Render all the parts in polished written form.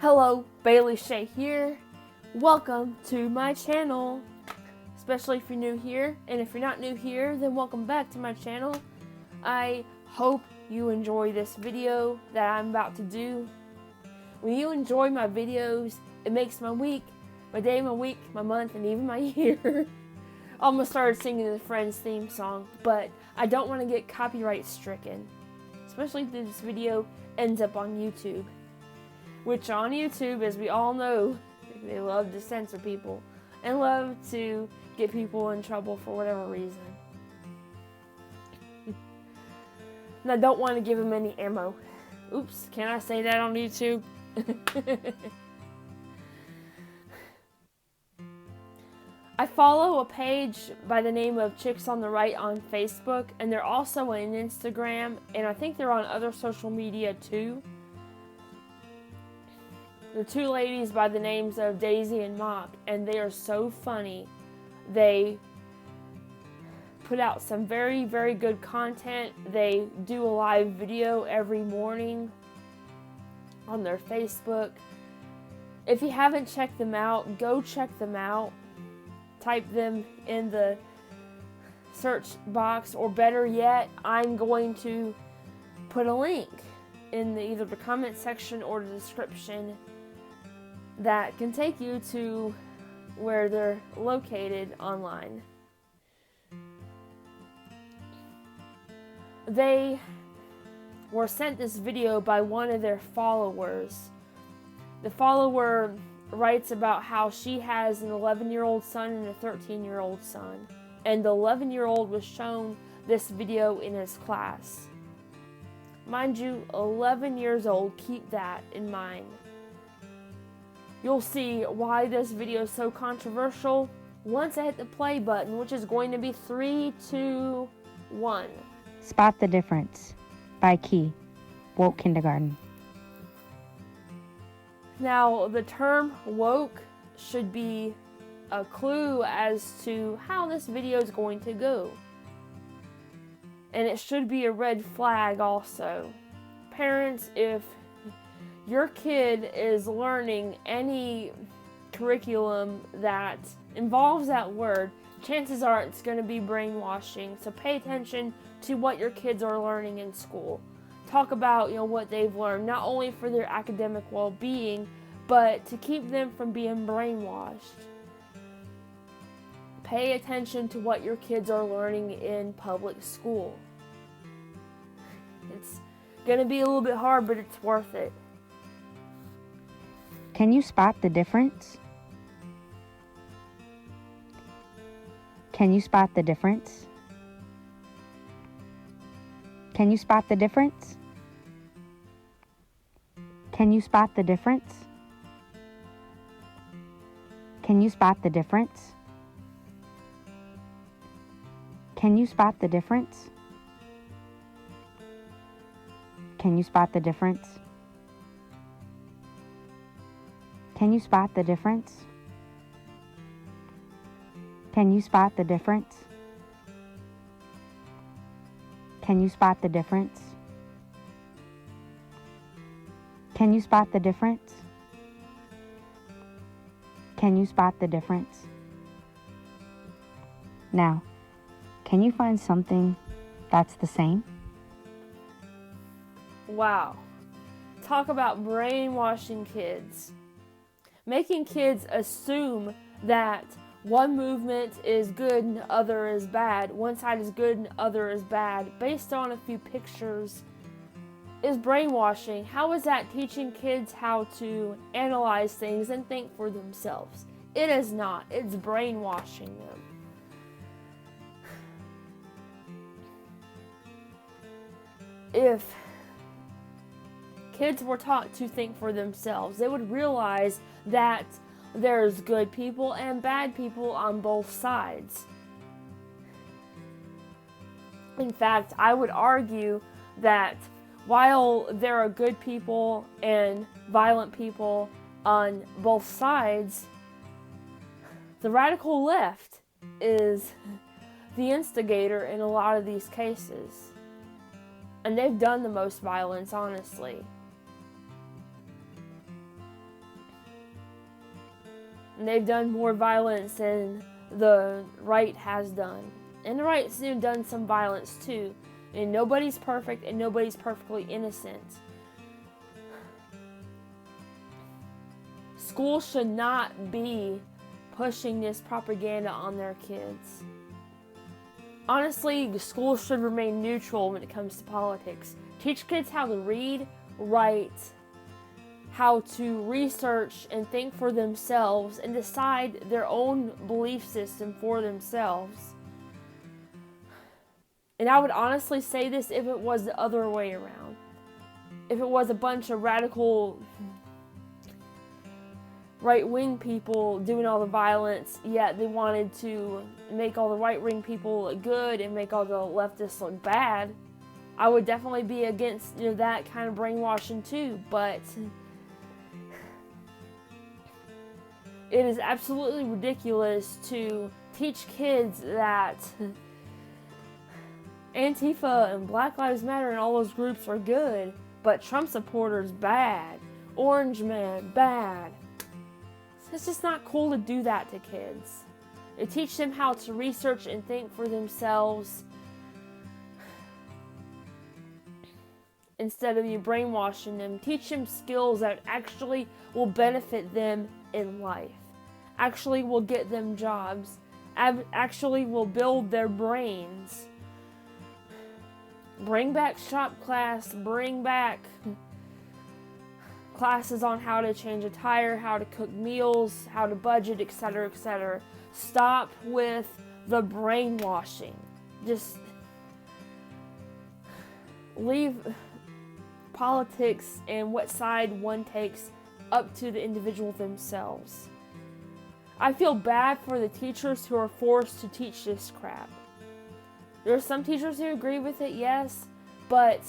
Hello, Bailey Shay here. Welcome to my channel, especially if you're new here. And if you're not new here, then welcome back to my channel. I hope you enjoy this video that I'm about to do. When you enjoy my videos, it makes my week, my day, my week, my month, and even my year. I almost started singing the Friends theme song, but I don't want to get copyright stricken, especially if this video ends up on YouTube. Which on YouTube, as we all know, they love to censor people and love to get people in trouble for whatever reason. And I don't want to give them any ammo. Oops, can I say that on YouTube? I follow a page by the name of Chicks on the Right on Facebook, and they're also on Instagram, and I think they're on other social media too. They're two ladies by the names of Daisy and Mock, and they are so funny. They put out some very, very good content. They do a live video every morning on their Facebook. If you haven't checked them out, go check them out. Type them in the search box, or better yet, I'm going to put a link in either the comment section or the description that can take you to where they're located online. They were sent this video by one of their followers. The follower writes about how she has an 11-year-old son and a 13-year-old son, and the 11-year-old was shown this video in his class. Mind you, 11 years old, keep that in mind. You'll see why this video is so controversial once I hit the play button, which is going to be 3, 2, 1. Spot the Difference by Key, Woke Kindergarten. Now, the term woke should be a clue as to how this video is going to go. And it should be a red flag also. Parents, if your kid is learning any curriculum that involves that word, chances are it's going to be brainwashing. So pay attention to what your kids are learning in school. Talk about, what they've learned, not only for their academic well-being, but to keep them from being brainwashed. Pay attention to what your kids are learning in public school. It's going to be a little bit hard, but it's worth it. Can you spot the difference? Can you spot the difference? Can you spot the difference? Can you spot the difference? Can you spot the difference? Can you spot the difference? Can you spot the difference? Can you spot the difference? Can you spot the difference? Can you spot the difference? Can you spot the difference? Can you spot the difference? Now, can you find something that's the same? Wow. Talk about brainwashing kids. Making kids assume that one movement is good and the other is bad, one side is good and the other is bad, based on a few pictures, is brainwashing. How is that teaching kids how to analyze things and think for themselves? It is not. It's brainwashing them. If kids were taught to think for themselves, they would realize that there's good people and bad people on both sides. In fact, I would argue that while there are good people and violent people on both sides, the radical left is the instigator in a lot of these cases. And they've done the most violence, honestly. And they've done more violence than the right has done. And the right's done some violence too. And nobody's perfect and nobody's perfectly innocent. Schools should not be pushing this propaganda on their kids. Honestly, schools should remain neutral when it comes to politics. Teach kids how to read, write, how to research and think for themselves and decide their own belief system for themselves. And I would honestly say this if it was the other way around. If it was a bunch of radical right-wing people doing all the violence, yet they wanted to make all the right-wing people look good and make all the leftists look bad, I would definitely be against that kind of brainwashing too. But it is absolutely ridiculous to teach kids that Antifa and Black Lives Matter and all those groups are good, but Trump supporters bad, Orange Man bad. It's just not cool to do that to kids. It teach them how to research and think for themselves instead of you brainwashing them. Teach them skills that actually will benefit them in life, actually will get them jobs, actually will build their brains. Bring back shop class, bring back classes on how to change a tire, how to cook meals, how to budget, etc., etc. Stop with the brainwashing. Just leave politics and what side one takes up to the individual themselves. I feel bad for the teachers who are forced to teach this crap. There are some teachers who agree with it, yes, but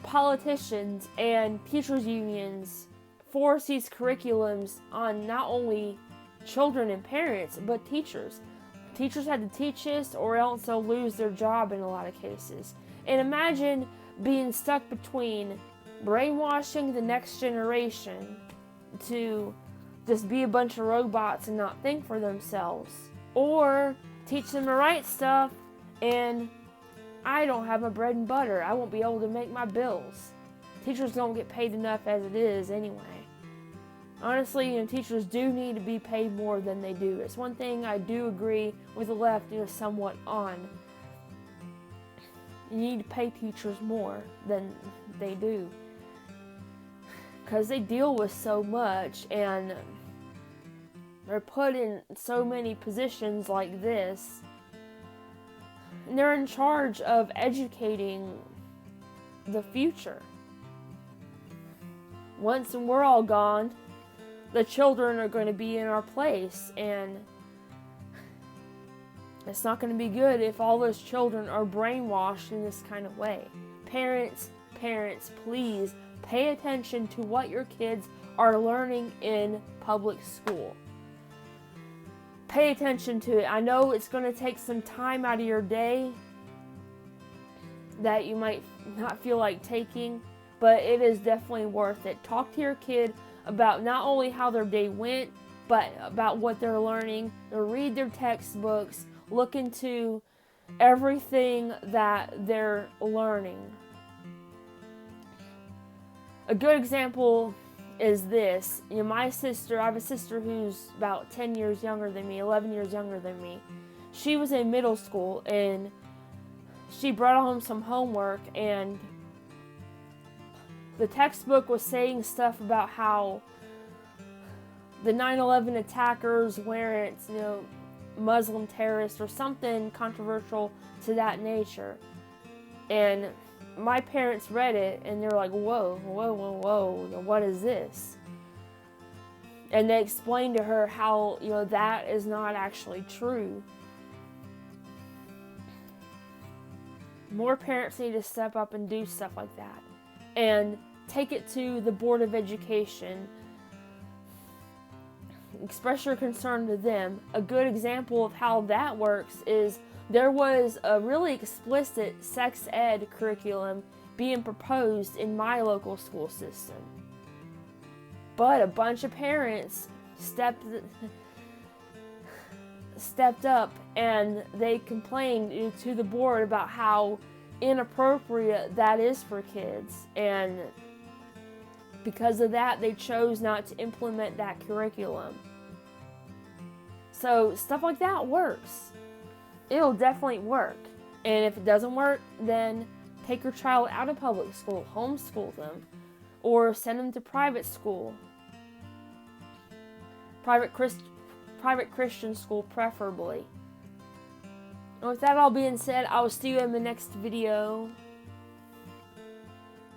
politicians and teachers' unions force these curriculums on not only children and parents, but teachers. Teachers had to teach this or else they'll lose their job in a lot of cases. And imagine being stuck between brainwashing the next generation to just be a bunch of robots and not think for themselves, or teach them the right stuff and I don't have my bread and butter. I won't be able to make my bills. Teachers don't get paid enough as it is anyway. Honestly, teachers do need to be paid more than they do. It's one thing I do agree with the left somewhat on. You need to pay teachers more than they do, because they deal with so much and they're put in so many positions like this. And they're in charge of educating the future. Once we're all gone, the children are going to be in our place, and it's not going to be good if all those children are brainwashed in this kind of way. Parents, please pay attention to what your kids are learning in public school. Pay attention to it. I know it's going to take some time out of your day that you might not feel like taking, but it is definitely worth it. Talk to your kid about not only how their day went, but about what they're learning. Read their textbooks. Look into everything that they're learning. A good example is this. My sister, I have a sister who's about 10 years younger than me, 11 years younger than me. She was in middle school and she brought home some homework, and the textbook was saying stuff about how the 9/11 attackers weren't, Muslim terrorists or something controversial to that nature. And my parents read it and they're like, whoa, what is this? And they explained to her how, that is not actually true. More parents need to step up and do stuff like that. And take it to the Board of Education. Express your concern to them. A good example of how that works is there was a really explicit sex ed curriculum being proposed in my local school system. But a bunch of parents stepped up and they complained to the board about how inappropriate that is for kids, and because of that they chose not to implement that curriculum. So stuff like that works. It'll definitely work. And if it doesn't work, then take your child out of public school, homeschool them, or send them to private school. Private Christian school preferably. And with that all being said, I will see you in the next video.